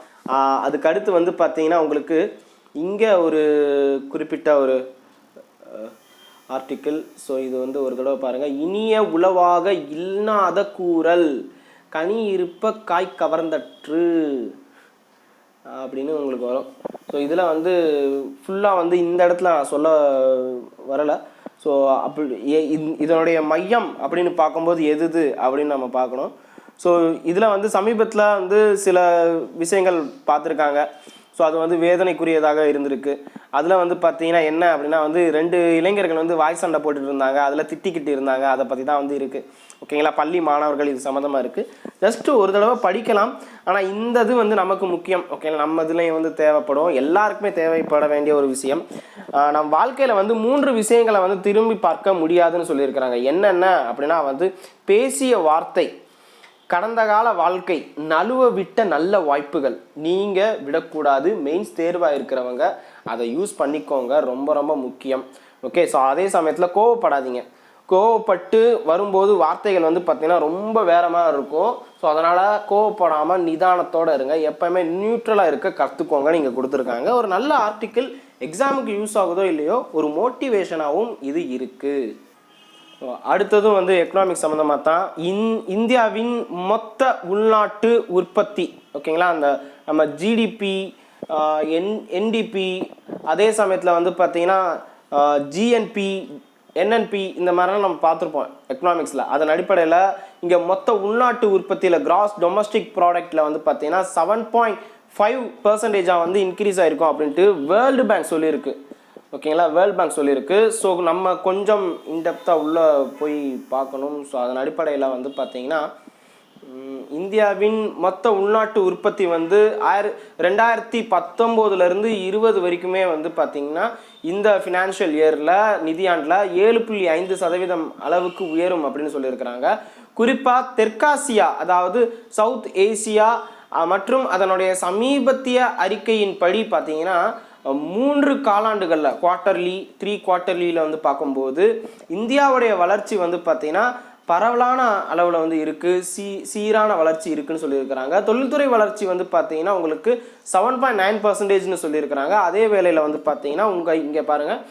அதுக்கு அடுத்து வந்து பார்த்தீங்கன்னா உங்களுக்கு இங்கே ஒரு குறிப்பிட்ட ஒரு ஆர்டிக்கிள். ஸோ இது வந்து ஒரு தடவை பாருங்கள். இனிய உளவாக இல்லாத கூறல் கனி இருப்ப காய் கவர்ந்தற்று அப்படின்னு உங்களுக்கு வரும். ஸோ இதில் வந்து ஃபுல்லாக வந்து இந்த இடத்துல நான் சொல்ல வரலை. ஸோ இதனுடைய மையம் அப்படின்னு பார்க்கும்போது எது அப்படின்னு நம்ம பார்க்கணும். ஸோ இதில் வந்து சமீபத்தில் வந்து சில விஷயங்கள் பார்த்துருக்காங்க. ஸோ அது வந்து வேதனைக்குரியதாக இருந்திருக்கு. அதில் வந்து பார்த்தீங்கன்னா என்ன அப்படின்னா வந்து 2 இளைஞர்கள் வந்து வாய் சண்டை போட்டுட்டு இருந்தாங்க, அதில் திட்டிக்கிட்டு இருந்தாங்க. அதை பற்றி தான் வந்து இருக்குது. ஓகேங்களா? பள்ளி மாணவர்கள் இது சம்மந்தமாக இருக்குது. ஜஸ்ட்டு ஒரு தடவை படிக்கலாம். ஆனால் இந்த இது வந்து நமக்கு முக்கியம். ஓகேங்களா? நம்ம இதுலேயும் வந்து தேவைப்படும், எல்லாருக்குமே தேவைப்பட வேண்டிய ஒரு விஷயம். நம் வாழ்க்கையில் வந்து 3 விஷயங்களை வந்து திரும்பி பார்க்க முடியாதுன்னு சொல்லியிருக்கிறாங்க. என்னென்ன அப்படின்னா வந்து பேசிய வார்த்தை, கடந்த கால வாழ்க்கை, நழுவ விட்ட நல்ல வாய்ப்புகள் நீங்கள் விடக்கூடாது. மெயின்ஸ் தேர்வாக இருக்கிறவங்க அதை யூஸ் பண்ணிக்கோங்க, ரொம்ப ரொம்ப முக்கியம். ஓகே. ஸோ அதே சமயத்தில் கோவப்படாதீங்க. கோவப்பட்டு வரும்போது வார்த்தைகள் வந்து பார்த்திங்கன்னா ரொம்ப வேற மாதிரி இருக்கும். ஸோ அதனால் கோவப்படாமல் நிதானத்தோடு இருங்க. எப்போவுமே நியூட்ரலாக இருக்க கற்றுக்கோங்கன்னு இங்கே கொடுத்துருக்காங்க. ஒரு நல்ல ஆர்டிக்கிள் எக்ஸாமுக்கு யூஸ் ஆகுதோ இல்லையோ ஒரு மோட்டிவேஷனாகவும் இது இருக்குது. அடுத்ததும் வந்து எக்கனாமிக்ஸ் சம்மந்தமாக தான். இந்தியாவின் மொத்த உள்நாட்டு உற்பத்தி, ஓகேங்களா, அந்த நம்ம ஜிடிபி, என்டிபி, அதே சமயத்தில் வந்து பார்த்திங்கன்னா ஜிஎன்பி, என்என்பி இந்த மாதிரிலாம் நம்ம பார்த்துருப்போம் எக்கனாமிக்ஸில். அதன் அடிப்படையில் இங்கே மொத்த உள்நாட்டு உற்பத்தியில் கிராஸ் டொமஸ்டிக் ப்ராடக்டில் வந்து பார்த்தீங்கன்னா 7.5% வந்து இன்க்ரீஸ் ஆகிருக்கும் அப்படின்ட்டு வேர்ல்டு பேங்க் சொல்லியிருக்கு. ஓகேங்களா, வேர்ல்டு பேங்க் சொல்லியிருக்கு. ஸோ நம்ம கொஞ்சம் இன்டெப்த்தாக உள்ளே போய் பார்க்கணும். ஸோ அதன் அடிப்படையில் வந்து பார்த்தீங்கன்னா இந்தியாவின் மொத்த உள்நாட்டு உற்பத்தி வந்து 2019 20 வரைக்குமே வந்து பார்த்திங்கன்னா இந்த ஃபினான்ஷியல் இயரில் நிதியாண்டில் 7.5% அளவுக்கு உயரும் அப்படின்னு சொல்லியிருக்கிறாங்க. குறிப்பாக தெற்காசியா, அதாவது சவுத் ஏசியா மற்றும் அதனுடைய சமீபத்திய அறிக்கையின்படி பார்த்தீங்கன்னா 3 காலாண்டுகளில் குவார்ட்டர்லி 3 குவார்ட்டர்லியில் வந்து பார்க்கும்போது இந்தியாவுடைய வளர்ச்சி வந்து பார்த்திங்கன்னா பரவலான அளவில் வந்து இருக்குது, சீரான வளர்ச்சி இருக்குதுன்னு சொல்லியிருக்கிறாங்க. தொழில்துறை வளர்ச்சி வந்து பார்த்தீங்கன்னா உங்களுக்கு 7.9%ன்னு சொல்லியிருக்கிறாங்க. அதே வேளையில் வந்து பார்த்தீங்கன்னா இங்கே பாருங்கள்,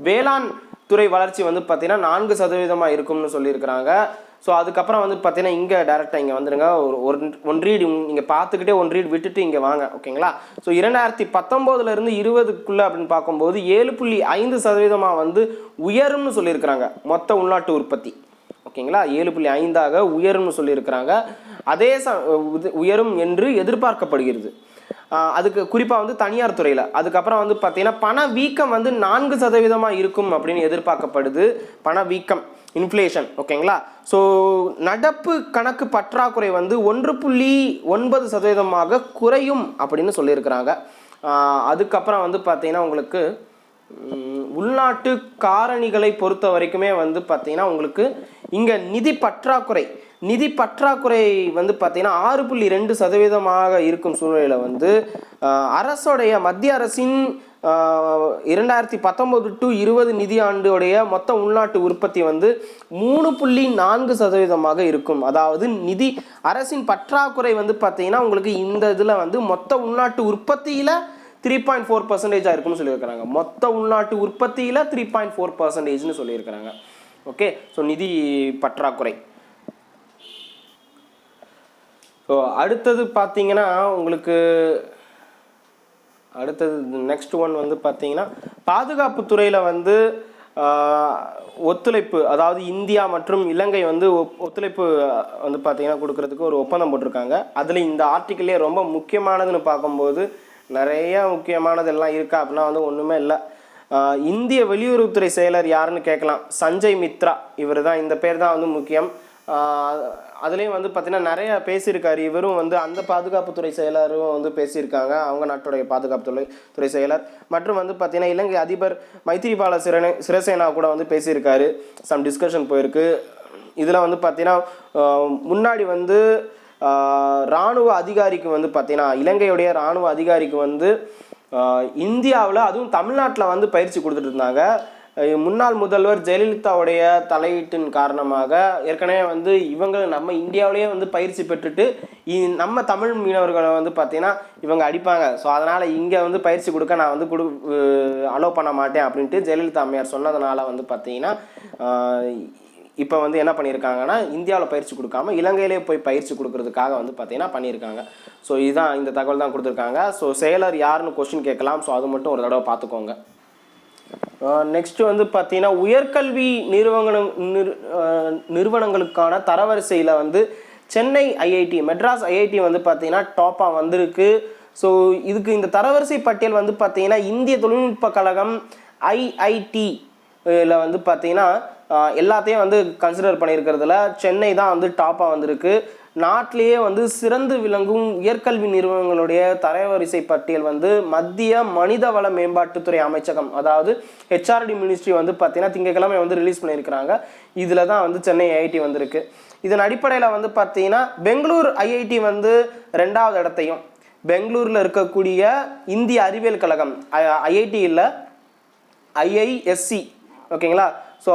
வேளாண் துறை வளர்ச்சி வந்து பார்த்தீங்கன்னா 4% இருக்கும்னு சொல்லியிருக்கிறாங்க. ஸோ அதுக்கப்புறம் வந்து பார்த்தீங்கன்னா இங்கே டேரெக்டாக இங்கே வந்துடுங்க. ஒன் ரீட் நீங்கள் பார்த்துக்கிட்டே ஒன் ரீட் விட்டுட்டு இங்கே வாங்க, ஓகேங்களா. ஸோ 2019 20 அப்படின்னு பார்க்கும்போது 7.5% வந்து உயரும்னு சொல்லியிருக்கிறாங்க மொத்த உள்நாட்டு உற்பத்தி, ஓகேங்களா. 7.5 உயரும்னு சொல்லியிருக்கிறாங்க. அதே உயரும் என்று எதிர்பார்க்கப்படுகிறது. அதுக்கு குறிப்பாக வந்து தனியார் துறையில். அதுக்கப்புறம் வந்து பார்த்தீங்கன்னா பண வீக்கம் வந்து 4% இருக்கும் அப்படின்னு எதிர்பார்க்கப்படுது. பண வீக்கம், இன்ஃப்ளேஷன், ஓகேங்களா. ஸோ நடப்பு கணக்கு பற்றாக்குறை வந்து 1.9% குறையும் அப்படின்னு சொல்லியிருக்கிறாங்க. அதுக்கப்புறம் வந்து பார்த்தீங்கன்னா உங்களுக்கு உள்நாட்டு காரணிகளை பொறுத்த வரைக்குமே வந்து பார்த்தீங்கன்னா உங்களுக்கு இங்கே நிதி பற்றாக்குறை வந்து பார்த்தீங்கன்னா 6.2% இருக்கும் சூழ்நிலையில் வந்து மத்திய அரசின் 2019 20 நிதியாண்டுடைய மொத்த உள்நாட்டு உற்பத்தி வந்து 3.4% இருக்கும். அதாவது அரசின் பற்றாக்குறை வந்து பார்த்தீங்கன்னா உங்களுக்கு இந்த இதில் வந்து மொத்த உள்நாட்டு உற்பத்தியில் 3.4% இருக்குன்னு சொல்லியிருக்கிறாங்க. மொத்த உள்நாட்டு உற்பத்தியில் 3.4%ன்னு சொல்லியிருக்கிறாங்க. ஓகே. ஸோ நிதி பற்றாக்குறை. ஸோ அடுத்தது பார்த்தீங்கன்னா உங்களுக்கு நெக்ஸ்ட் ஒன் வந்து பார்த்தீங்கன்னா பாதுகாப்பு துறையில் வந்து ஒத்துழைப்பு, அதாவது இந்தியா மற்றும் இலங்கை வந்து ஒத்துழைப்பு வந்து பார்த்தீங்கன்னா கொடுக்கறதுக்கு ஒரு ஒப்பந்தம் போட்டிருக்காங்க. அதில் இந்த ஆர்டிக்கிளே ரொம்ப முக்கியமானதுன்னு பார்க்கும்போது நிறைய முக்கியமானதெல்லாம் இருக்கா அப்படின்னா வந்து ஒன்றுமே இல்லை. இந்திய வெளியுறவுத்துறை செயலர் யாருன்னு கேட்கலாம். சஞ்சய் மித்ரா, இவர் தான், இந்த பேர் தான் வந்து முக்கியம். அதுலேயும் வந்து பார்த்திங்கன்னா நிறைய பேசியிருக்காரு. இவரும் வந்து அந்த பாதுகாப்புத்துறை செயலரும் வந்து பேசியிருக்காங்க, அவங்க நாட்டுடைய பாதுகாப்புத்துறை செயலர். மற்றும் வந்து பார்த்திங்கன்னா இலங்கை அதிபர் மைத்திரிபால சிறிசேனா கூட வந்து பேசியிருக்காரு. சம் டிஸ்கஷன் போயிருக்கு. இதில் வந்து பார்த்திங்கன்னா முன்னாடி வந்து இராணுவ அதிகாரிக்கு வந்து பார்த்தீங்கன்னா இலங்கையுடைய இராணுவ அதிகாரிக்கு வந்து இந்தியாவில் அதுவும் தமிழ்நாட்டில் வந்து பயிற்சி கொடுத்துட்டு இருந்தாங்க. முன்னாள் முதல்வர் ஜெயலலிதாவுடைய தலையீட்டின் காரணமாக ஏற்கனவே வந்து இவங்க நம்ம இந்தியாவிலேயே வந்து பயிற்சி பெற்றுட்டு நம்ம தமிழ் மீனவர்களை வந்து பார்த்தீங்கன்னா இவங்க அடிப்பாங்க. ஸோ அதனால் இங்கே வந்து பயிற்சி கொடுக்க நான் வந்து அலோவ் பண்ண மாட்டேன் அப்படின்ட்டு ஜெயலலிதா அம்மையார் சொன்னதுனால வந்து பார்த்தீங்கன்னா இப்போ வந்து என்ன பண்ணியிருக்காங்கன்னா இந்தியாவில் பயிற்சி கொடுக்காம இலங்கையிலே போய் பயிற்சி கொடுக்கறதுக்காக வந்து பார்த்தீங்கன்னா பண்ணியிருக்காங்க. ஸோ இதுதான் இந்த தகவல் தான் கொடுத்துருக்காங்க. ஸோ செயலர் யாருன்னு கொஸ்டின் கேட்கலாம். ஸோ அது மட்டும் ஒரு தடவை பார்த்துக்கோங்க. நெக்ஸ்ட் வந்து பார்த்தீங்கன்னா உயர்கல்வி நிறுவனங்களுக்கான தரவரிசையில் வந்து சென்னை ஐஐடி, மெட்ராஸ் ஐஐடி வந்து பார்த்தீங்கன்னா டாப்பாக வந்திருக்கு. ஸோ இதுக்கு இந்த தரவரிசை பட்டியல் வந்து பார்த்தீங்கன்னா இந்திய தொழில்நுட்ப கழகம் ஐஐடி இதில் வந்து பார்த்தீங்கன்னா எல்லாத்தையும் வந்து கன்சிடர் பண்ணியிருக்கிறதுல சென்னை தான் வந்து டாப்பாக வந்திருக்கு. நாட்டிலேயே வந்து சிறந்து விளங்கும் உயர்கல்வி நிறுவனங்களுடைய தரவரிசை பட்டியல் வந்து மத்திய மனிதவள மேம்பாட்டுத்துறை அமைச்சகம், அதாவது ஹெச்ஆர்டி மினிஸ்ட்ரி வந்து பார்த்தீங்கன்னா திங்கட்கிழமை வந்து ரிலீஸ் பண்ணியிருக்கிறாங்க. இதில் தான் வந்து சென்னை ஐஐடி வந்திருக்கு. இதன் அடிப்படையில் வந்து பார்த்தீங்கன்னா பெங்களூர் ஐஐடி வந்து 2வது இடத்தையும், பெங்களூரில் இருக்கக்கூடிய இந்திய அறிவியல் கழகம் ஐஐடி இல்லை ஐஐஎஸ்சி ஓகேங்களா. ஸோ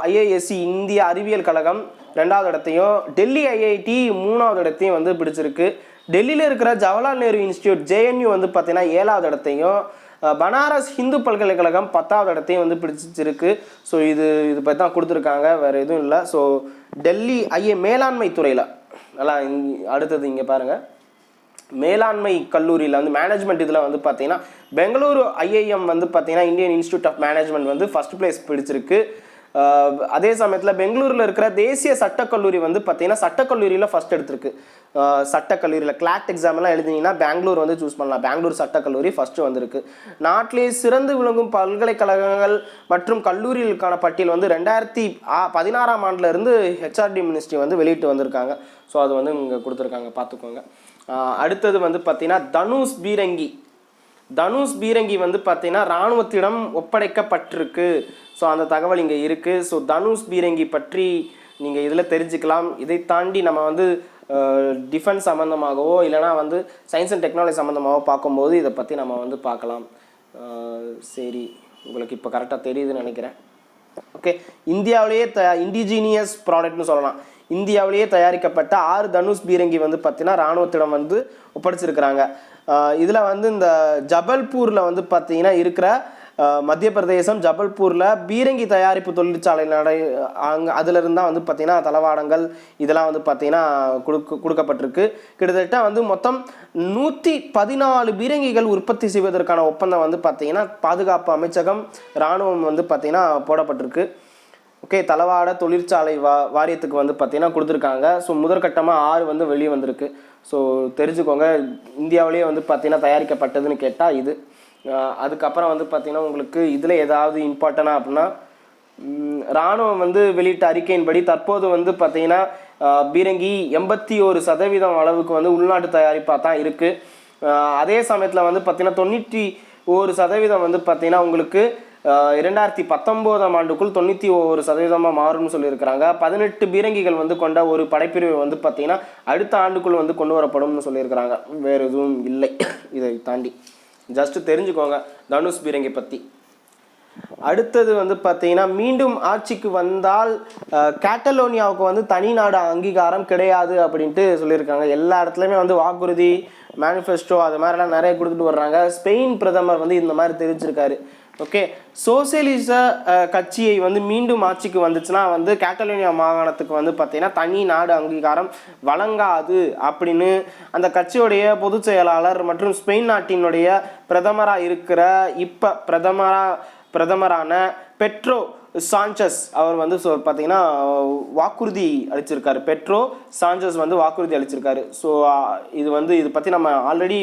IISc இந்திய அறிவியல் கழகம் 2வது இடத்தையும், டெல்லி IIT 3வது இடத்தையும் வந்து பிடிச்சிருக்கு. டெல்லியில் இருக்கிற ஜவஹர்லால் நேரு இன்ஸ்டியூட் JNU வந்து பார்த்தீங்கன்னா 7வது இடத்தையும், பனாரஸ் ஹிந்து பல்கலைக்கழகம் 10வது இடத்தையும் வந்து பிடிச்சிருக்கு. ஸோ இது பற்றி தான் கொடுத்துருக்காங்க, வேறு எதுவும் இல்லை. ஸோ டெல்லி மேலாண்மை துறையில் நல்லா அடுத்தது இங்கே பாருங்கள், மேலாண்மை கல்லூரியில் வந்து மேனேஜ்மெண்ட் இதில் வந்து பார்த்தீங்கன்னா பெங்களூரு IIM வந்து பார்த்தீங்கன்னா இந்தியன் இன்ஸ்டியூட் ஆஃப் மேனேஜ்மெண்ட் வந்து ஃபர்ஸ்ட் பிளேஸ் பிடிச்சிருக்கு. அதே சமயத்தில் பெங்களூரில் இருக்கிற தேசிய சட்டக்கல்லூரி வந்து பார்த்தீங்கன்னா சட்டக்கல்லூரியில் ஃபர்ஸ்ட் எடுத்திருக்கு. சட்டக்கல்லூரியில் கிளாட் எக்ஸாம்லாம் எழுதினீங்கன்னா பெங்களூர் வந்து சூஸ் பண்ணலாம். பெங்களூர் சட்டக்கல்லூரி ஃபர்ஸ்ட் வந்திருக்கு. நாட்டிலே சிறந்து விளங்கும் பல்கலைக்கழகங்கள் மற்றும் கல்லூரிகளுக்கான பட்டியல் வந்து 2016ஆம் ஆண்டில் இருந்து HRD மினிஸ்ட்ரி வந்து வெளியிட்டு வந்திருக்காங்க. ஸோ அது வந்து இங்கே கொடுத்துருக்காங்க, பார்த்துக்கோங்க. அடுத்தது வந்து பார்த்தீங்கன்னா தனுஷ் பீரங்கி வந்து பார்த்தீங்கன்னா இராணுவத்திடம் ஒப்படைக்கப்பட்டிருக்கு. ஸோ அந்த தகவல் இங்கே இருக்குது. ஸோ தனுஷ் பீரங்கி பற்றி நீங்கள் இதில் தெரிஞ்சுக்கலாம். இதை தாண்டி நம்ம வந்து டிஃபென்ஸ் சம்மந்தமாகவோ இல்லைனா வந்து சயின்ஸ் அண்ட் டெக்னாலஜி சம்மந்தமாகவோ பார்க்கும்போது இதை பற்றி நம்ம வந்து பார்க்கலாம். சரி, உங்களுக்கு இப்போ கரெக்டாக தெரியுதுன்னு நினைக்கிறேன். ஓகே, இந்தியாவிலேயே இண்டிஜீனியஸ் ப்ராடக்ட்னு சொல்லலாம். இந்தியாவிலேயே தயாரிக்கப்பட்ட 6 தனுஷ் பீரங்கி வந்து பார்த்தீங்கன்னா இராணுவத்திடம் வந்து ஒப்படைச்சிருக்கிறாங்க. இதில் வந்து இந்த ஜபல்பூரில் வந்து பார்த்தீங்கன்னா இருக்கிற மத்திய பிரதேசம் ஜபல்பூரில் பீரங்கி தயாரிப்பு தொழிற்சாலை அங்கே அதிலிருந்து தான் வந்து பார்த்தீங்கன்னா தளவாடங்கள் இதெல்லாம் வந்து பார்த்தீங்கன்னா கொடுக்கப்பட்டிருக்கு. கிட்டத்தட்ட வந்து மொத்தம் 114 பீரங்கிகள் உற்பத்தி செய்வதற்கான ஒப்பந்தம் வந்து பார்த்தீங்கன்னா பாதுகாப்பு அமைச்சகம் இராணுவம் வந்து பார்த்தீங்கன்னா போடப்பட்டிருக்கு. ஓகே, தளவாட தொழிற்சாலை வாரியத்துக்கு வந்து பார்த்தீங்கன்னா கொடுத்துருக்காங்க. ஸோ முதற்கட்டமாக 6 வந்து வெளியே வந்திருக்கு. ஸோ தெரிஞ்சுக்கோங்க, இந்தியாவிலேயே வந்து பார்த்தீங்கன்னா தயாரிக்கப்பட்டதுன்னு கேட்டால் இது. அதுக்கப்புறம் வந்து பார்த்தீங்கன்னா உங்களுக்கு இதில் ஏதாவது இம்பார்ட்டனாக அப்படின்னா இராணுவம் வந்து வெளியிட்ட அறிக்கையின்படி தற்போது வந்து பார்த்தீங்கன்னா பீரங்கி 81% அளவுக்கு வந்து உள்நாட்டு தயாரிப்பாக தான் இருக்குது. அதே சமயத்தில் வந்து பார்த்தீங்கன்னா 91% வந்து பார்த்தீங்கன்னா உங்களுக்கு 2019ஆம் ஆண்டுக்குள் 91% மாறும்னு சொல்லியிருக்கிறாங்க. 18 பீரங்கிகள் வந்து கொண்ட ஒரு படைப்பிரிவு வந்து பார்த்தீங்கன்னா அடுத்த ஆண்டுக்குள் வந்து கொண்டு வரப்படும்னு சொல்லியிருக்கிறாங்க. வேறு எதுவும் இல்லை. இதை தாண்டி ஜஸ்ட் தெரிஞ்சுக்கோங்க தனுஷ் பீரங்கி பற்றி. அடுத்தது வந்து பார்த்தீங்கன்னா மீண்டும் ஆட்சிக்கு வந்தால் கேட்டலோனியாவுக்கு வந்து தனி நாடு அங்கீகாரம் கிடையாது அப்படின்ட்டு சொல்லியிருக்காங்க. எல்லா இடத்துலையுமே வந்து வாக்குறுதி, மேனிஃபெஸ்டோ அது மாதிரிலாம் நிறைய கொடுத்துட்டு வர்றாங்க. ஸ்பெயின் பிரதமர் வந்து இந்த மாதிரி தெரிவிச்சிருக்காரு. ஓகே, சோசியலிச கட்சியை வந்து மீண்டும் ஆட்சிக்கு வந்துச்சுன்னா வந்து கேட்டலோனியா மாகாணத்துக்கு வந்து பார்த்தீங்கன்னா தனி நாடு அங்கீகாரம் வழங்காது அப்படின்னு அந்த கட்சியுடைய பொதுச் செயலாளர் மற்றும் ஸ்பெயின் நாட்டினுடைய பிரதமராக இருக்கிற இப்போ பிரதமரான பெட்ரோ சாnchez அவர் வந்து பார்த்தீங்கன்னா வாக்குறுதி அளிச்சிருக்காரு. பெட்ரோ சாnchez வந்து வாக்குறுதி அளிச்சிருக்காரு. ஸோ இது பற்றி நம்ம ஆல்ரெடி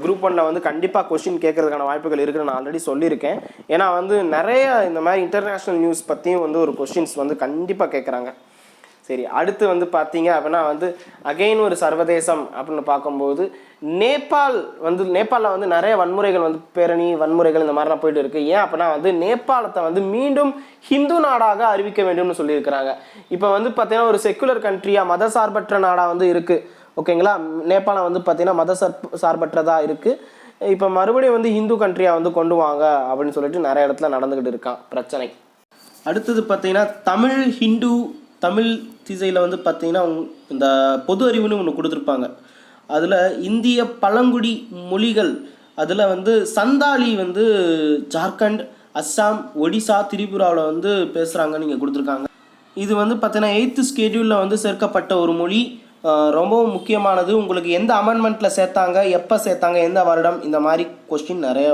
குரூப் 1ல் வந்து கண்டிப்பாக கொஸ்டின் கேட்கறதுக்கான வாய்ப்புகள் இருக்குன்னு நான் ஆல்ரெடி சொல்லியிருக்கேன். ஏன்னா வந்து நிறைய இந்த மாதிரி இன்டர்நேஷ்னல் நியூஸ் பற்றியும் வந்து ஒரு கொஸ்டின்ஸ் வந்து கண்டிப்பாக கேட்குறாங்க. சரி, அடுத்து வந்து பார்த்தீங்க அப்படின்னா வந்து அகெயின் ஒரு சர்வதேசம் அப்படின்னு பார்க்கும்போது நேபாளில் வந்து நிறைய வன்முறைகள் வந்து வன்முறைகள் இந்த மாதிரிலாம் போயிட்டு இருக்குது. ஏன் அப்படின்னா வந்து நேபாளத்தை வந்து மீண்டும் ஹிந்து நாடாக அறிவிக்க வேண்டும்னு சொல்லியிருக்கிறாங்க. இப்போ வந்து பார்த்தீங்கன்னா ஒரு செக்குலர் கண்ட்ரியாக மதசார்பற்ற நாடாக வந்து இருக்குது. ஓகேங்களா, நேபாளம் வந்து பார்த்தீங்கன்னா மத சார்பற்றதாக இருக்குது. இப்போ மறுபடியும் வந்து ஹிந்து கண்ட்ரியாக வந்து கொண்டு வாங்க அப்படின்னு சொல்லிட்டு நிறைய இடத்துல நடந்துக்கிட்டு இருக்கான் பிரச்சனை. அடுத்தது பார்த்தீங்கன்னா தமிழ் திசையில் வந்து பார்த்தீங்கன்னா இந்த பொது அறிவுன்னு ஒன்று கொடுத்துருப்பாங்க. அதில் இந்திய பழங்குடி மொழிகள் அதில் வந்து சந்தாலி வந்து ஜார்க்கண்ட், அஸ்ஸாம், ஒடிசா, திரிபுராவில் வந்து பேசுகிறாங்கன்னு இங்கே கொடுத்துருக்காங்க. இது வந்து பார்த்தீங்கன்னா 8th ஸ்கெடியூலில் வந்து சேர்க்கப்பட்ட ஒரு மொழி. ரொம்பவும் முக்கியமானது. உங்களுக்கு எந்த அமெண்ட்மெண்ட்டில் சேர்த்தாங்க, எப்போ சேர்த்தாங்க, எந்த வருடம், இந்த மாதிரி கொஸ்டின் நிறைய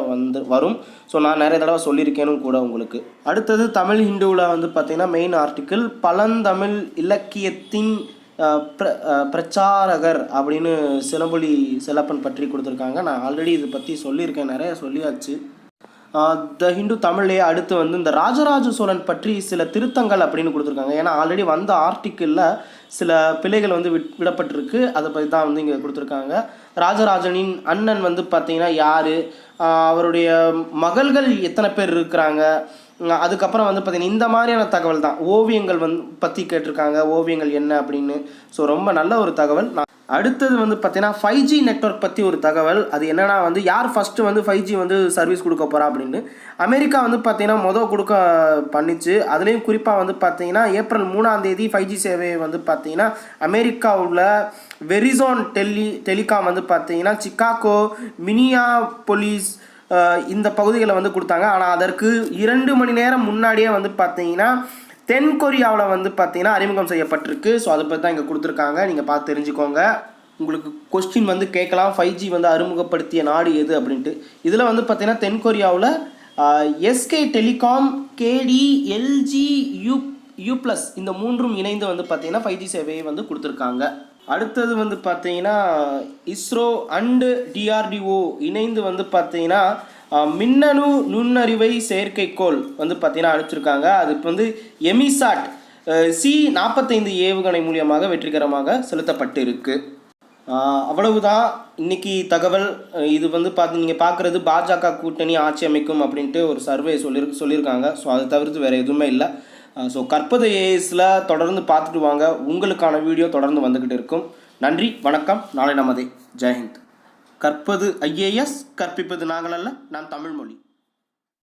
வரும். ஸோ நான் நிறைய தடவை சொல்லியிருக்கேனும் கூட உங்களுக்கு. அடுத்தது தமிழ் ஹிந்துவில் வந்து பார்த்திங்கன்னா மெயின் ஆர்டிக்கிள் பழந்தமிழ் இலக்கியத்தின் பிரச்சாரகர் அப்படின்னு சிலம்பொலி செல்லப்பன் பற்றி கொடுத்துருக்காங்க. நான் ஆல்ரெடி இதை பற்றி சொல்லியிருக்கேன், நிறைய சொல்லியாச்சு. த ஹிந்து தமிழ்லேயே அடுத்து வந்து இந்த ராஜராஜ சோழன் பற்றி சில திருத்தங்கள் அப்படின்னு கொடுத்துருக்காங்க. ஏன்னா ஆல்ரெடி வந்த ஆர்டிக்கிளில் சில பிழைகள் வந்து விடப்பட்டிருக்கு. அதை பற்றி தான் வந்து இங்கே கொடுத்துருக்காங்க. ராஜராஜனின் அண்ணன் வந்து பார்த்தீங்கன்னா யார், அவருடைய மகள்கள் எத்தனை பேர் இருக்கிறாங்க, அதுக்கப்புறம் வந்து பார்த்தீங்கன்னா இந்த மாதிரியான தகவல் தான். ஓவியங்கள் வந்து பற்றி கேட்டிருக்காங்க, ஓவியங்கள் என்ன அப்படின்னு. ஸோ ரொம்ப நல்ல ஒரு தகவல். அடுத்தது வந்து பார்த்தீங்கன்னா 5G நெட்வொர்க் பற்றி ஒரு தகவல். அது என்னென்னா வந்து யார் ஃபஸ்ட்டு வந்து 5G வந்து சர்வீஸ் கொடுக்க போகிறா அப்படின்னு. அமெரிக்கா வந்து பார்த்தீங்கன்னா கொடுக்க பண்ணிச்சு. அதுலேயும் குறிப்பாக வந்து பார்த்தீங்கன்னா ஏப்ரல் 3ஆம் தேதி 5G சேவையை வந்து பார்த்தீங்கன்னா அமெரிக்காவில் வெரிசான் டெலிகாம் வந்து பார்த்தீங்கன்னா சிக்காகோ, மினியாபோலிஸ் இந்த பகுதிகளை வந்து கொடுத்தாங்க. ஆனால் அதற்கு 2 மணி நேரம் முன்னாடியே வந்து பார்த்தீங்கன்னா தென்கொரியாவில் வந்து பார்த்தீங்கன்னா அறிமுகம் செய்யப்பட்டிருக்கு. ஸோ அதை பற்றி தான் இங்கே கொடுத்துருக்காங்க. நீங்கள் பார்த்து தெரிஞ்சுக்கோங்க. உங்களுக்கு கொஸ்டின் வந்து கேட்கலாம், 5G வந்து அறிமுகப்படுத்திய நாடு எது அப்படின்ட்டு. இதில் வந்து பார்த்தீங்கன்னா தென்கொரியாவில் எஸ்கே டெலிகாம், கேடி, எல்ஜி, யூப்ளஸ் இந்த மூன்றும் இணைந்து வந்து பார்த்தீங்கன்னா 5G சேவையை வந்து கொடுத்துருக்காங்க. அடுத்தது வந்து பார்த்தீங்கன்னா இஸ்ரோ அண்டு DRDO இணைந்து வந்து பார்த்தீங்கன்னா மின்னணு நுண்ணறிவை செயற்கைக்கோள் வந்து பார்த்தீங்கன்னா அனுப்பிச்சிருக்காங்க. அது இப்போ வந்து எமிசாட் C-45 ஏவுகணை மூலியமாக வெற்றிகரமாக செலுத்தப்பட்டு இருக்கு. அவ்வளவுதான் இன்னைக்கு தகவல். இது வந்து நீங்கள் பார்க்குறது பாஜக கூட்டணி ஆட்சி அமைக்கும் அப்படின்ட்டு ஒரு சர்வே சொல்லியிருக்காங்க. ஸோ அதை தவிர்த்து வேறு எதுவுமே இல்லை. ஸோ கற்பது ஏஎஸில் தொடர்ந்து பார்த்துட்டு வாங்க. உங்களுக்கான வீடியோ தொடர்ந்து வந்துக்கிட்டு இருக்கும். நன்றி, வணக்கம். நாளை நமதே. ஜெயஹிந்த். கற்பது IAS, கற்பிப்பது நாங்கள் அல்ல, நாம் தமிழ் மொழி.